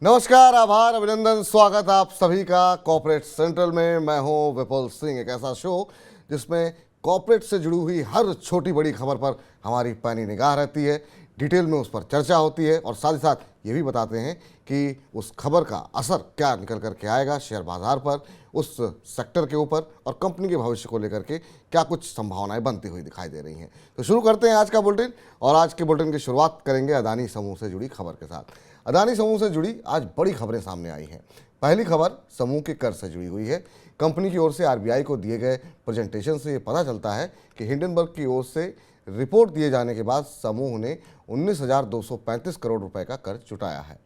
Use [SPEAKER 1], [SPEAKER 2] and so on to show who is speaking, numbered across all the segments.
[SPEAKER 1] नमस्कार, आभार, अभिनंदन, स्वागत आप सभी का कॉर्पोरेट सेंट्रल में। मैं हूं विपुल सिंह। एक ऐसा शो जिसमें कॉर्पोरेट से जुड़ी हुई हर छोटी बड़ी खबर पर हमारी पैनी निगाह रहती है, डिटेल में उस पर चर्चा होती है और साथ ही साथ ये भी बताते हैं कि उस खबर का असर क्या निकल करके आएगा शेयर बाजार पर, उस सेक्टर के ऊपर और कंपनी के भविष्य को लेकर के क्या कुछ संभावनाएं बनती हुई दिखाई दे रही हैं। तो शुरू करते हैं आज का बुलेटिन और आज के बुलेटिन की शुरुआत करेंगे अदानी समूह से जुड़ी खबर के साथ। अदानी समूह से जुड़ी आज बड़ी खबरें सामने आई हैं। पहली खबर समूह के कर्ज से जुड़ी हुई है। कंपनी की ओर से आरबीआई को दिए गए प्रेजेंटेशन से ये पता चलता है कि हिंडनबर्ग की ओर से रिपोर्ट दिए जाने के बाद समूह ने 19,235 करोड़ रुपए का कर्ज जुटाया है।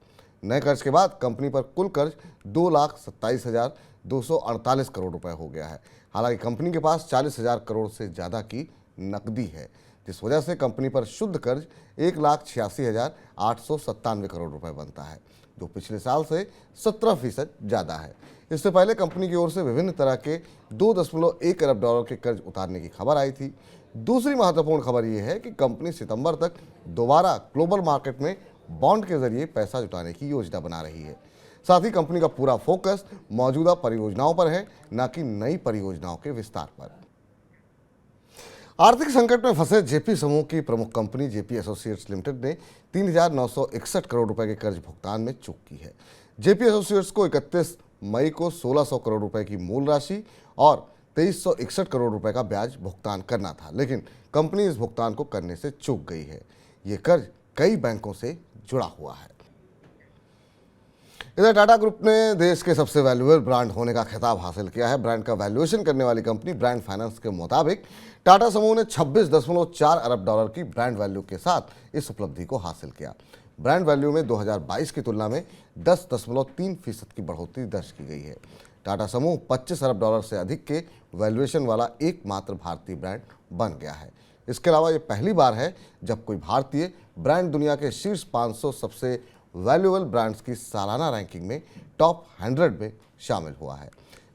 [SPEAKER 1] नए कर्ज के बाद कंपनी पर कुल कर्ज 2,27,248 करोड़ रुपए हो गया है। हालांकि कंपनी के पास 40,000 करोड़ से ज़्यादा की नकदी है, जिस वजह से कंपनी पर शुद्ध कर्ज 1,86,897 करोड़ रुपए बनता है, जो पिछले साल से 17% ज़्यादा है। इससे पहले कंपनी की ओर से विभिन्न तरह के 2.1 अरब डॉलर के कर्ज उतारने की खबर आई थी। दूसरी महत्वपूर्ण खबर यह है कि कंपनी सितंबर तक दोबारा ग्लोबल मार्केट में बॉन्ड के जरिए पैसा जुटाने की योजना बना रही है। साथ ही कंपनी का पूरा फोकस मौजूदा परियोजनाओं पर है, न कि नई परियोजनाओं के विस्तार पर। आर्थिक संकट में फंसे जेपी समूह की प्रमुख कंपनी जेपी एसोसिएट्स लिमिटेड ने 3,961 करोड़ रुपए के कर्ज भुगतान में चूक की है। जेपी एसोसिएट्स को 31 मई को 1,600 करोड़ रुपए की मूल राशि और 2,361 करोड़ रुपए का ब्याज भुगतान करना था, लेकिन कंपनी इस भुगतान को करने से चूक गई है। ये कर्ज कई बैंकों से जुड़ा हुआ है। इधर टाटा ग्रुप ने देश के सबसे वैल्यूएबल ब्रांड होने का खिताब हासिल किया है। ब्रांड का वैल्यूएशन करने वाली कंपनी ब्रांड फाइनेंस के मुताबिक टाटा समूह ने 26.4 अरब डॉलर की ब्रांड वैल्यू के साथ इस उपलब्धि को हासिल किया। ब्रांड वैल्यू में 2022 की तुलना में 10.3% की बढ़ोतरी दर्ज की गई है। टाटा समूह 25 अरब डॉलर से अधिक के वैल्यूएशन वाला एकमात्र भारतीय ब्रांड बन गया है। इसके अलावा ये पहली बार है जब कोई भारतीय ब्रांड दुनिया के शीर्ष 500 सबसे वैल्यूएबल ब्रांड्स की सालाना रैंकिंग में टॉप 100 में शामिल हुआ है।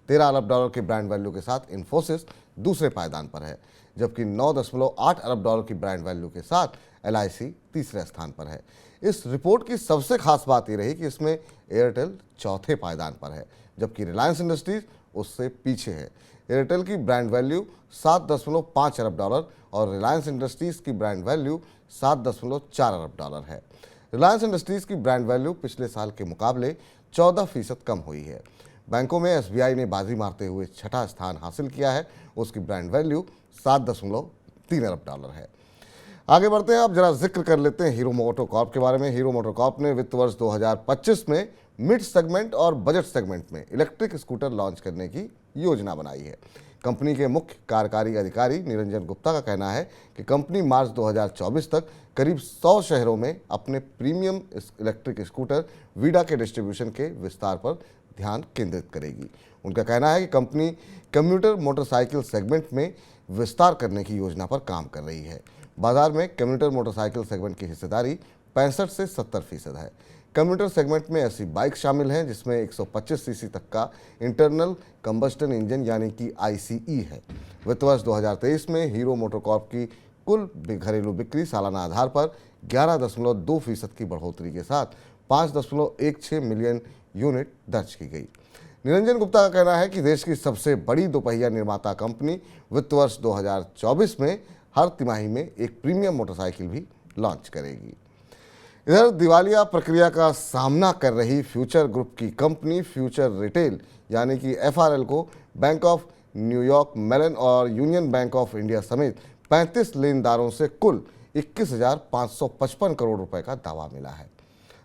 [SPEAKER 1] 13 अरब डॉलर की ब्रांड वैल्यू के साथ इन्फोसिस दूसरे पायदान पर है, जबकि 9.8 अरब डॉलर की ब्रांड वैल्यू के साथ एलआईसी तीसरे स्थान पर है। इस रिपोर्ट की सबसे खास बात यह रही कि इसमें एयरटेल चौथे पायदान पर है, जबकि रिलायंस इंडस्ट्रीज उससे पीछे है। एयरटेल की ब्रांड वैल्यू 7.5 अरब डॉलर और रिलायंस इंडस्ट्रीज की ब्रांड वैल्यू 7.4 अरब डॉलर है। रिलायंस इंडस्ट्रीज की ब्रांड वैल्यू पिछले साल के मुकाबले 14% कम हुई है। बैंकों में एसबीआई ने बाजी मारते हुए छठा स्थान हासिल किया है। उसकी ब्रांड वैल्यू 7.3 अरब डॉलर है। आगे बढ़ते हैं, अब जरा जिक्र कर लेते हैं हीरो मोटोकॉर्प के बारे में। हीरो मोटोकॉर्प ने वित्त वर्ष 2025 में मिड सेगमेंट और बजट सेगमेंट में इलेक्ट्रिक स्कूटर लॉन्च करने की योजना बनाई है। कंपनी के मुख्य कार्यकारी अधिकारी निरंजन गुप्ता का कहना है कि कंपनी मार्च 2024 तक करीब 100 शहरों में अपने प्रीमियम इलेक्ट्रिक स्कूटर वीडा के डिस्ट्रीब्यूशन के विस्तार पर ध्यान केंद्रित करेगी। उनका कहना है कि कंपनी कम्यूटर मोटरसाइकिल सेगमेंट में विस्तार करने की योजना पर काम कर रही है। बाजार में कम्यूटर मोटरसाइकिल सेगमेंट की हिस्सेदारी 65 से 70% है। कम्यूटर सेगमेंट में ऐसी बाइक शामिल हैं जिसमें 125 सीसी तक का इंटरनल कंबस्टन इंजन यानी कि आईसीई है। वित्त वर्ष 2023 में हीरो मोटोकॉर्प की कुल घरेलू बिक्री सालाना आधार पर 11.2% की बढ़ोतरी के साथ 5.16 मिलियन यूनिट दर्ज की गई। निरंजन गुप्ता का कहना है कि देश की सबसे बड़ी दोपहिया निर्माता कंपनी वित्त वर्ष 2024 में हर तिमाही में एक प्रीमियम मोटरसाइकिल भी लॉन्च करेगी। इधर दिवालिया प्रक्रिया का सामना कर रही फ्यूचर ग्रुप की कंपनी फ्यूचर रिटेल यानी कि एफआरएल को बैंक ऑफ न्यूयॉर्क मेलन और यूनियन बैंक ऑफ इंडिया समेत 35 लेनदारों से कुल 21,555 करोड़ रुपए का दावा मिला है।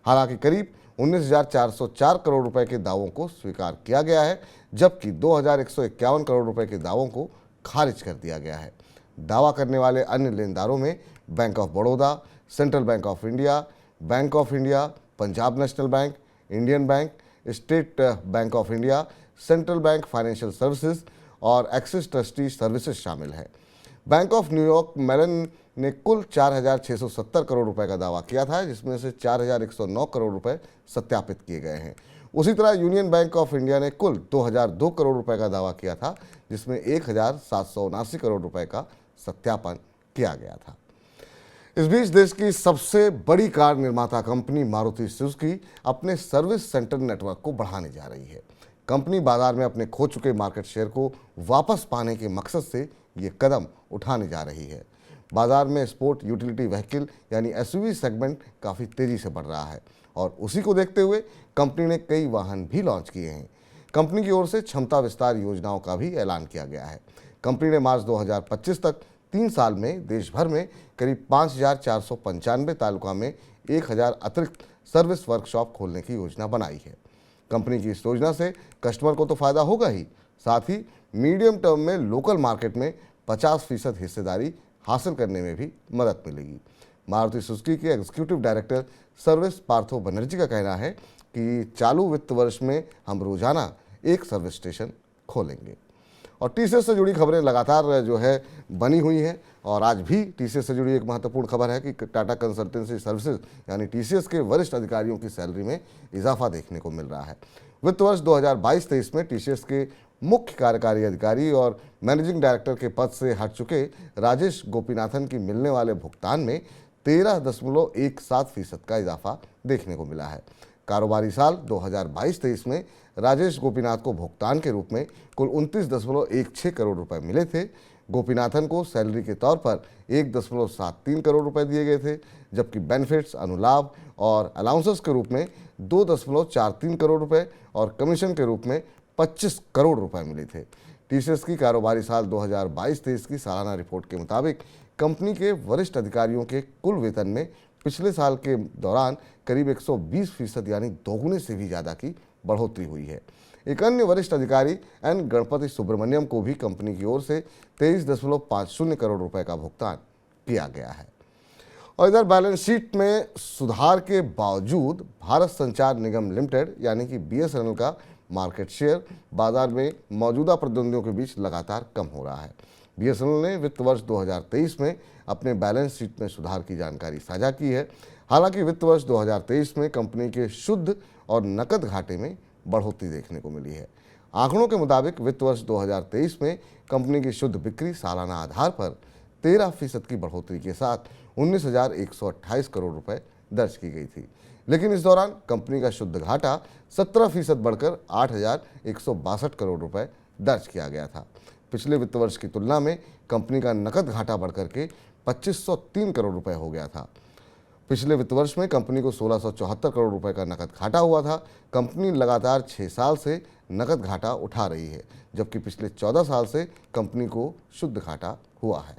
[SPEAKER 1] हालांकि करीब 19,404 करोड़ रुपए के दावों को स्वीकार किया गया है, जबकि 2,151 करोड़ रुपए के दावों को खारिज कर दिया गया है। दावा करने वाले अन्य लेनदारों में bank of Baroda, central bank of India, bank of India, Punjab national bank, Indian bank, state bank of India, central bank financial services और एक्सिस ट्रस्टी सर्विसेज शामिल है। बैंक ऑफ न्यूयॉर्क मेलन ने कुल 4,670 करोड़ रुपए का दावा किया था, जिसमें से 4,109 करोड़ रुपए सत्यापित किए गए हैं। उसी तरह यूनियन बैंक ऑफ इंडिया ने कुल 2,002 करोड़ रुपए का दावा किया था, जिसमें 1,779 करोड़ रुपए का सत्यापन किया गया था। इस बीच देश की सबसे बड़ी कार निर्माता कंपनी मारुति सुजुकी अपने सर्विस सेंटर नेटवर्क को बढ़ाने जा रही है। कंपनी बाजार में अपने खो चुके मार्केट शेयर को वापस पाने के मकसद से ये कदम उठाने जा रही है। बाजार में स्पोर्ट यूटिलिटी व्हीकल यानी एसयूवी सेगमेंट काफ़ी तेज़ी से बढ़ रहा है और उसी को देखते हुए कंपनी ने कई वाहन भी लॉन्च किए हैं। कंपनी की ओर से क्षमता विस्तार योजनाओं का भी ऐलान किया गया है। कंपनी ने मार्च 2025 तक 3 साल में देश भर में करीब 5,495 तालुका में 1,000 अतिरिक्त सर्विस वर्कशॉप खोलने की योजना बनाई है। कंपनी की इस योजना से कस्टमर को तो फायदा होगा ही, साथ ही मीडियम टर्म में लोकल मार्केट में 50% हिस्सेदारी हासिल करने में भी मदद मिलेगी। मारुति सुजुकी के executive director service Partho Banerjee का कहना है कि चालू वित्त वर्ष में हम रोजाना एक सर्विस स्टेशन खोलेंगे। और टीसीएस से जुड़ी खबरें लगातार जो है बनी हुई हैं और आज भी टीसीएस से जुड़ी एक महत्वपूर्ण खबर है कि टाटा कंसल्टेंसी सर्विसेज यानी टीसीएस के वरिष्ठ अधिकारियों की सैलरी में इजाफा देखने को मिल रहा है। वित्त वर्ष 2022-23 में टीसीएस के मुख्य कार्यकारी अधिकारी और मैनेजिंग डायरेक्टर के पद से हट चुके राजेश गोपीनाथन की मिलने वाले भुगतान में 13.17% का इजाफा देखने को मिला है। कारोबारी साल 2022-23 में राजेश गोपीनाथ को भुगतान के रूप में कुल 29.16 करोड़ रुपए मिले थे। गोपीनाथन को सैलरी के तौर पर 1.73 करोड़ रुपए दिए गए थे, जबकि बेनिफिट्स, अनुलाभ और अलाउंसेस के रूप में 2.43 करोड़ रुपए और कमीशन के रूप में 25 करोड़ रुपए मिले थे। टीसीएस की कारोबारी साल 2022-23 की सालाना रिपोर्ट के मुताबिक कंपनी के वरिष्ठ अधिकारियों के कुल वेतन में पिछले साल के दौरान करीब 120% यानी दोगुने से भी ज़्यादा की बढ़ोतरी हुई है। एक अन्य वरिष्ठ अधिकारी एन गणपति सुब्रमण्यम को भी कंपनी की ओर से 23.50 करोड़ रुपए का भुगतान किया गया है। और इधर बैलेंस शीट में सुधार के बावजूद भारत संचार निगम लिमिटेड यानी कि बीएसएनएल का मार्केट शेयर बाजार में मौजूदा प्रतिद्वंदियों के बीच लगातार कम हो रहा है। बीएसएनएल ने वित्त वर्ष 2023 में अपने बैलेंस शीट में सुधार की जानकारी साझा की है। हालांकि वित्त वर्ष 2023 में कंपनी के शुद्ध और नकद घाटे में बढ़ोतरी देखने को मिली है। आंकड़ों के मुताबिक वित्त वर्ष 2023 में कंपनी की शुद्ध बिक्री सालाना आधार पर 13% की बढ़ोतरी के साथ 19,128 करोड़ रुपए दर्ज की गई थी, लेकिन इस दौरान कंपनी का शुद्ध घाटा 17% बढ़कर 8,162 करोड़ रुपए दर्ज किया गया था। पिछले वित्त वर्ष की तुलना में कंपनी का नकद घाटा बढ़कर के 2,503 करोड़ रुपए हो गया था। पिछले वित्त वर्ष में कंपनी को 1,674 करोड़ रुपए का नकद घाटा हुआ था। कंपनी लगातार 6 साल से नकद घाटा उठा रही है, जबकि पिछले 14 साल से कंपनी को शुद्ध घाटा हुआ है।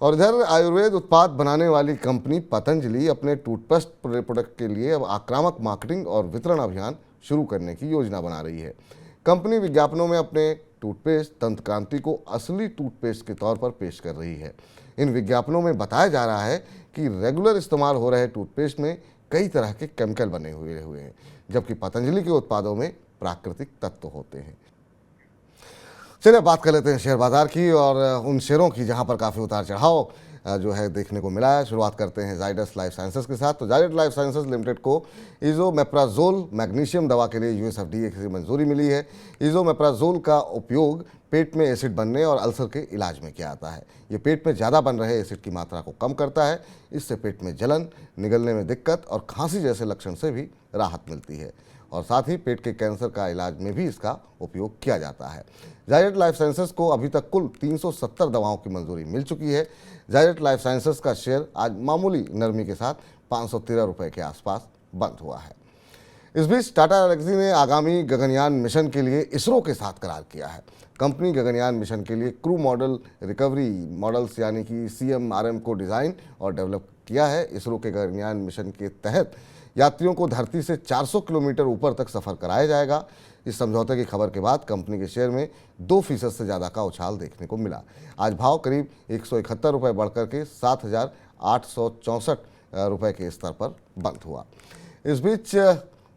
[SPEAKER 1] और इधर आयुर्वेद उत्पाद बनाने वाली कंपनी पतंजलि अपने टूथपेस्ट प्रोडक्ट के लिए अब आक्रामक मार्केटिंग और वितरण अभियान शुरू करने की योजना बना रही है। कंपनी विज्ञापनों में अपने टूथपेस्ट दंत क्रांति को असली टूथपेस्ट के तौर पर पेश कर रही है। इन विज्ञापनों में बताया जा रहा है कि रेगुलर इस्तेमाल हो रहे टूथपेस्ट में कई तरह के केमिकल बने हुए हैं, जबकि पतंजलि के उत्पादों में प्राकृतिक तत्व होते हैं। चलिए बात कर लेते हैं शेयर बाजार की और उन शेयरों की जहां पर काफ़ी उतार चढ़ाव जो है देखने को मिला है। शुरुआत करते हैं जाइडस लाइफ साइंसेज के साथ। तो जाइडस लाइफ साइंसेज लिमिटेड को इजोमेप्राजोल मैग्नीशियम दवा के लिए यूएसएफडीए से मंजूरी मिली है। इजोमेप्राजोल का उपयोग पेट में एसिड बनने और अल्सर के इलाज में किया जाता है। ये पेट में ज़्यादा बन रहे एसिड की मात्रा को कम करता है। इससे पेट में जलन, निगलने में दिक्कत और खांसी जैसे लक्षण से भी राहत मिलती है और साथ ही पेट के कैंसर का इलाज में भी इसका उपयोग किया जाता है। जाइडस लाइफ साइंसेज को अभी तक कुल 370 दवाओं की मंजूरी मिल चुकी है। जाइडस लाइफ साइंसेज का शेयर आज मामूली नरमी के साथ 513 रुपये के आसपास बंद हुआ है। इस बीच टाटा एलेक्सी ने आगामी गगनयान मिशन के लिए इसरो के साथ करार किया है। कंपनी गगनयान मिशन के लिए क्रू मॉडल रिकवरी मॉडल्स यानी कि CMRM को डिज़ाइन और डेवलप किया है। इसरो के गगनयान मिशन के तहत यात्रियों को धरती से 400 किलोमीटर ऊपर तक सफ़र कराया जाएगा। इस समझौते की खबर के बाद कंपनी के शेयर में 2% से ज़्यादा का उछाल देखने को मिला। आज भाव करीब 171 रुपये बढ़कर के 7,864 रुपये के स्तर पर बंद हुआ। इस बीच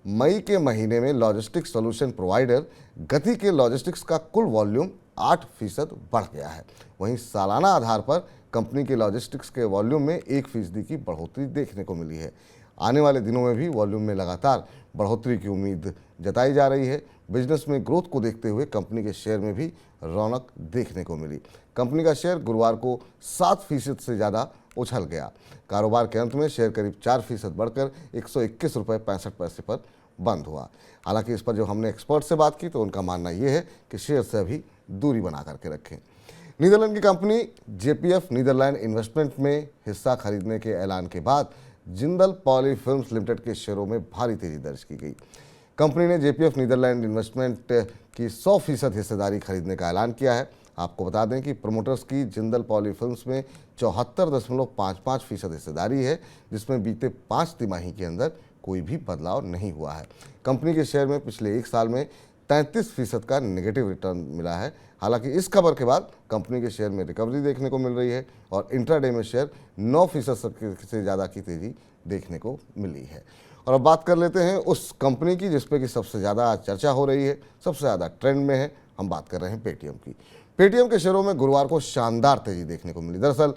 [SPEAKER 1] मई के महीने में लॉजिस्टिक्स सॉल्यूशन प्रोवाइडर गति के लॉजिस्टिक्स का कुल वॉल्यूम 8% बढ़ गया है। वहीं सालाना आधार पर कंपनी के लॉजिस्टिक्स के वॉल्यूम में 1% की बढ़ोतरी देखने को मिली है। आने वाले दिनों में भी वॉल्यूम में लगातार बढ़ोतरी की उम्मीद जताई जा रही है। बिजनेस में ग्रोथ को देखते हुए कंपनी के शेयर में भी रौनक देखने को मिली। कंपनी का शेयर गुरुवार को 7% से ज़्यादा उछल गया। कारोबार के अंत में शेयर करीब 4% बढ़कर 121 रुपये 65 पैसे पर बंद हुआ। हालांकि इस पर जो हमने एक्सपर्ट से बात की तो उनका मानना यह है कि शेयर से अभी दूरी बना करके रखें। नीदरलैंड की कंपनी जेपीएफ नीदरलैंड इन्वेस्टमेंट में हिस्सा खरीदने के ऐलान के बाद जिंदल पॉली फिल्म्स लिमिटेड के शेयरों में भारी तेजी दर्ज की गई। कंपनी ने जेपीएफ नीदरलैंड इन्वेस्टमेंट की 100% हिस्सेदारी खरीदने का ऐलान किया है। आपको बता दें कि प्रमोटर्स की जिंदल पॉली फिल्म्स में 74.55% हिस्सेदारी है, जिसमें बीते 5 तिमाही के अंदर कोई भी बदलाव नहीं हुआ है। कंपनी के शेयर में पिछले 1 साल में 33% का नेगेटिव रिटर्न मिला है। हालांकि इस खबर के बाद कंपनी के शेयर में रिकवरी देखने को मिल रही है और इंट्राडे में शेयर 9% से ज़्यादा की तेजी देखने को मिली है। और अब बात कर लेते हैं उस कंपनी की जिस पे कि सबसे ज़्यादा चर्चा हो रही है, सबसे ज़्यादा ट्रेंड में है। हम बात कर रहे हैं पेटीएम की। पेटीएम के शेयरों में गुरुवार को शानदार तेजी देखने को मिली। दरअसल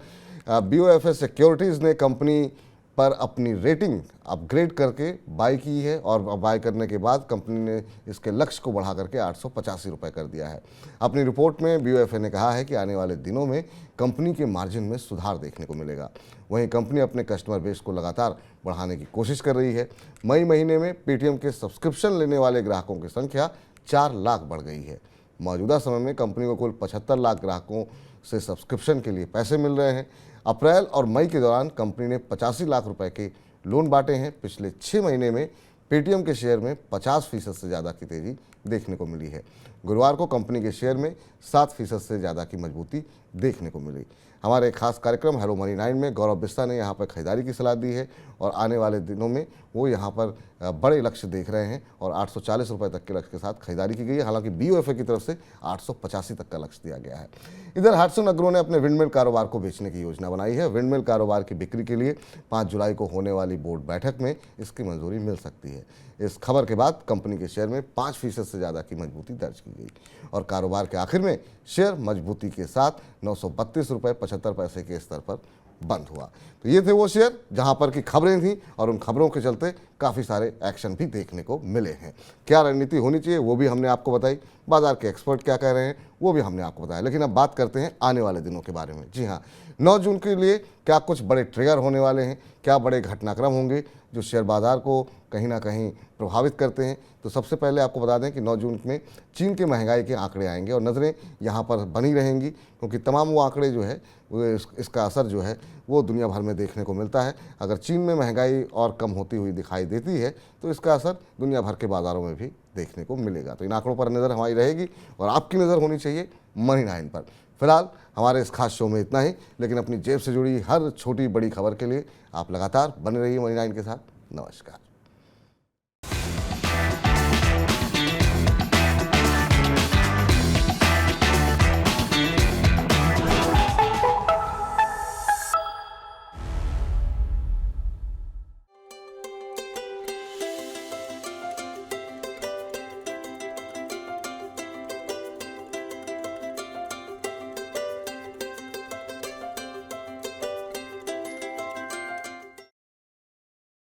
[SPEAKER 1] BOFS सिक्योरिटीज़ ने कंपनी पर अपनी रेटिंग अपग्रेड करके बाई की है और बाई करने के बाद कंपनी ने इसके लक्ष्य को बढ़ा करके 885 रुपये कर दिया है। अपनी रिपोर्ट में BOFA ने कहा है कि आने वाले दिनों में कंपनी के मार्जिन में सुधार देखने को मिलेगा। वहीं कंपनी अपने कस्टमर बेस को लगातार बढ़ाने की कोशिश कर रही है। मई महीने में पेटीएम के सब्सक्रिप्शन लेने वाले ग्राहकों की संख्या 4 लाख बढ़ गई है। मौजूदा समय में कंपनी को कुल 75 लाख ग्राहकों से सब्सक्रिप्शन के लिए पैसे मिल रहे हैं। अप्रैल और मई के दौरान कंपनी ने 85 लाख रुपए के लोन बांटे हैं। पिछले 6 महीने में पेटीएम के शेयर में 50% से ज़्यादा की तेजी देखने को मिली है। गुरुवार को कंपनी के शेयर में 7% से ज़्यादा की मजबूती देखने को मिली। हमारे खास कार्यक्रम हेलो मनी 9 में गौरव बिस्ता ने यहाँ पर खरीदारी की सलाह दी है और आने वाले दिनों में वो यहाँ पर बड़े लक्ष्य देख रहे हैं और 840 रुपये तक के लक्ष्य के साथ खरीदारी की गई है। हालांकि BOFA की तरफ से 885 तक का लक्ष्य दिया गया है। इधर हाटसन एग्रो ने अपने विंडमिल कारोबार को बेचने की योजना बनाई है। विंडमिल कारोबार की बिक्री के लिए 5 जुलाई को होने वाली बोर्ड बैठक में इसकी मंजूरी मिल सकती है। इस खबर के बाद कंपनी के शेयर में 5% से ज़्यादा की मजबूती दर्ज की गई और कारोबार के आखिर में शेयर मजबूती के साथ 932 रुपये 75 पैसे के स्तर पर बंद हुआ। तो ये थे वो शेयर जहां पर की खबरें थी और उन खबरों के चलते काफ़ी सारे एक्शन भी देखने को मिले हैं। क्या रणनीति होनी चाहिए वो भी हमने आपको बताई, बाजार के एक्सपर्ट क्या कह रहे हैं वो भी हमने आपको बताया। लेकिन अब बात करते हैं आने वाले दिनों के बारे में। जी हाँ, 9 जून के लिए क्या कुछ बड़े ट्रिगर होने वाले हैं, क्या बड़े घटनाक्रम होंगे जो शेयर बाजार को कहीं ना कहीं प्रभावित करते हैं। तो सबसे पहले आपको बता दें कि 9 जून में चीन के महंगाई के आंकड़े आएंगे और नज़रें यहाँ पर बनी रहेंगी, क्योंकि तमाम वो आंकड़े जो है इसका असर जो है वो दुनिया भर में देखने को मिलता है। अगर चीन में महंगाई और कम होती हुई दिखाई देती है तो इसका असर दुनिया भर के बाज़ारों में भी देखने को मिलेगा। तो इन आंकड़ों पर नज़र हमारी रहेगी और आपकी नज़र होनी चाहिए मनी 9 पर। फिलहाल हमारे इस खास शो में इतना ही, लेकिन अपनी जेब से जुड़ी हर छोटी बड़ी खबर के लिए आप लगातार बने रहिए मनी 9 के साथ। नमस्कार।